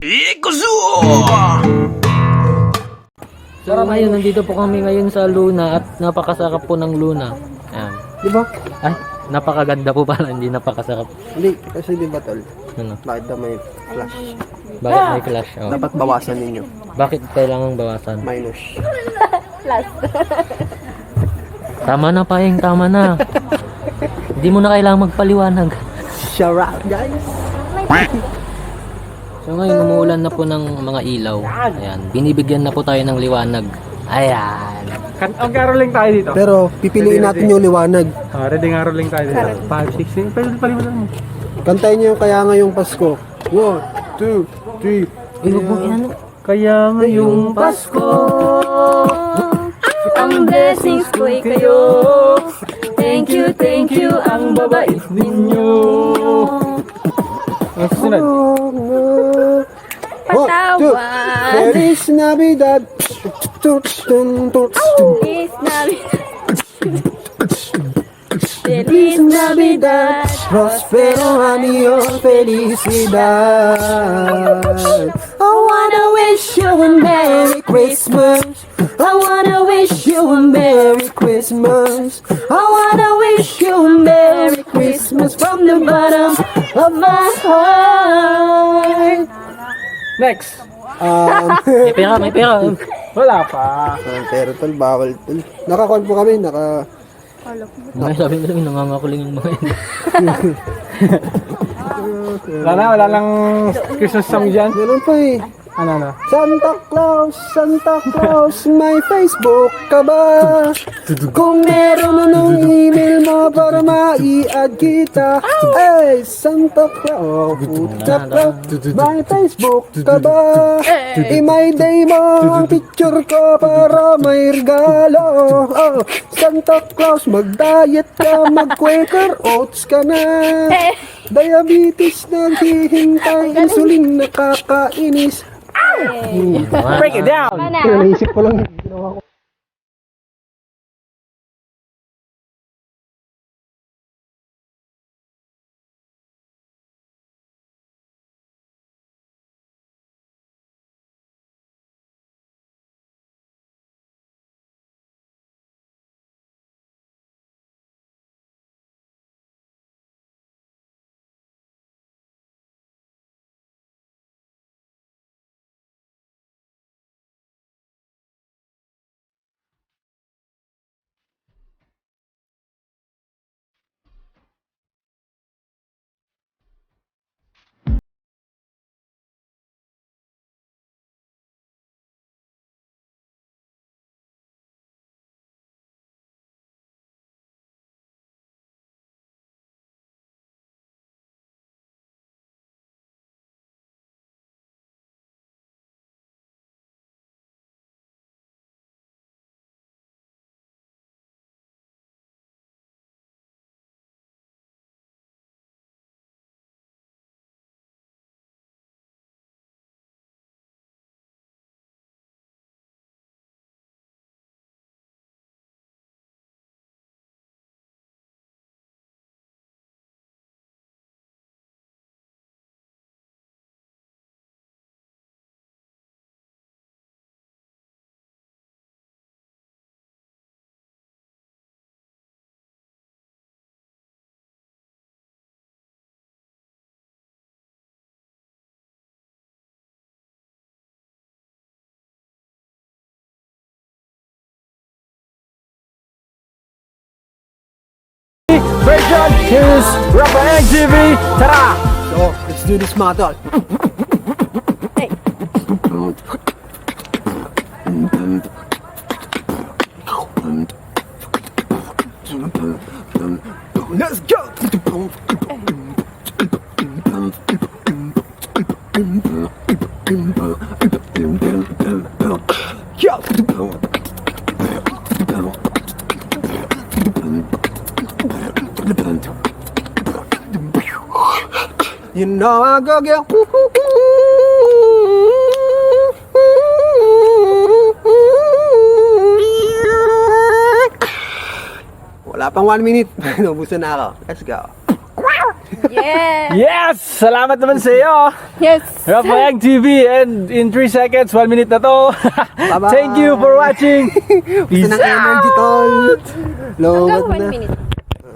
So ngayon, nandito po kami ngayon sa Luna at napakasarap po ng Luna. Ayan. Di ba? Ay, napakaganda po pala, hindi napakasarap. Hindi, kasi di ba tol? Ano? Bakit daw may flash? Bakit may flash? Oh. Dapat bawasan ninyo. Bakit kailangang bawasan? Minus. Tama na, Paeng, tama na. Hindi mo na kailangang magpaliwanag. Shout out guys! So ngayon, umuulan na po ng mga ilaw. Ayan, binibigyan na po tayo ng liwanag. Ayan. Ang caroling tayo dito. Pero pipiliin natin yung liwanag. Ready nga rolling tayo dito. 5, 6, pwede palimutan mo. Kantayin niyo yung Kaya Ngayong Pasko. 1, 2, 3. Uy, huwag mong ano. Kaya ngayong Pasko, Ang blessings ko'y kayo. Thank you, ang babait ninyo. ang susunod. 1, 2, Patawan. Feliz Navidad. Feliz Navidad. Feliz Navidad. Prospero año, felicidad. I wanna wish you a Merry Christmas. I wanna wish you a Merry Christmas. I wanna wish you a Merry Christmas from the bottom of my heart. Next. May pera, may pera. Wala pa. Pero tol, bawal tol. Nakakuan po kami, May sabi nila, nangangakuling yung mga yun. Wala lang Christmas song dyan. Meron pa eh. Ano? Santa Claus, may Facebook ka ba? Kung meron mo nung email mo para ma-i-add kita. Hey, Santa Claus, may Facebook ka ba? I-my day mo ang picture ko para may regalo. Oh, Santa Claus, mag-diet ka, mag-Quaker oats ka na. Diabetes naghihintay, insulin nakakainis. Break it down! Naisip ko lang ginawa ko. Version, here's Rapper XGV. Tara! So, let's do this mga tol. Let's go! You know I go get wala pang 1 minute. Naubusan na ako. Let's go. Yes! Yes! Salamat naman sa iyo. Yes! Rafael TV, and in 3 seconds, 1 minute na to. Bye-bye. Thank you for watching. Gusto Peace ng energy, out! tol. Hanggang Lowbat 1 na. minute.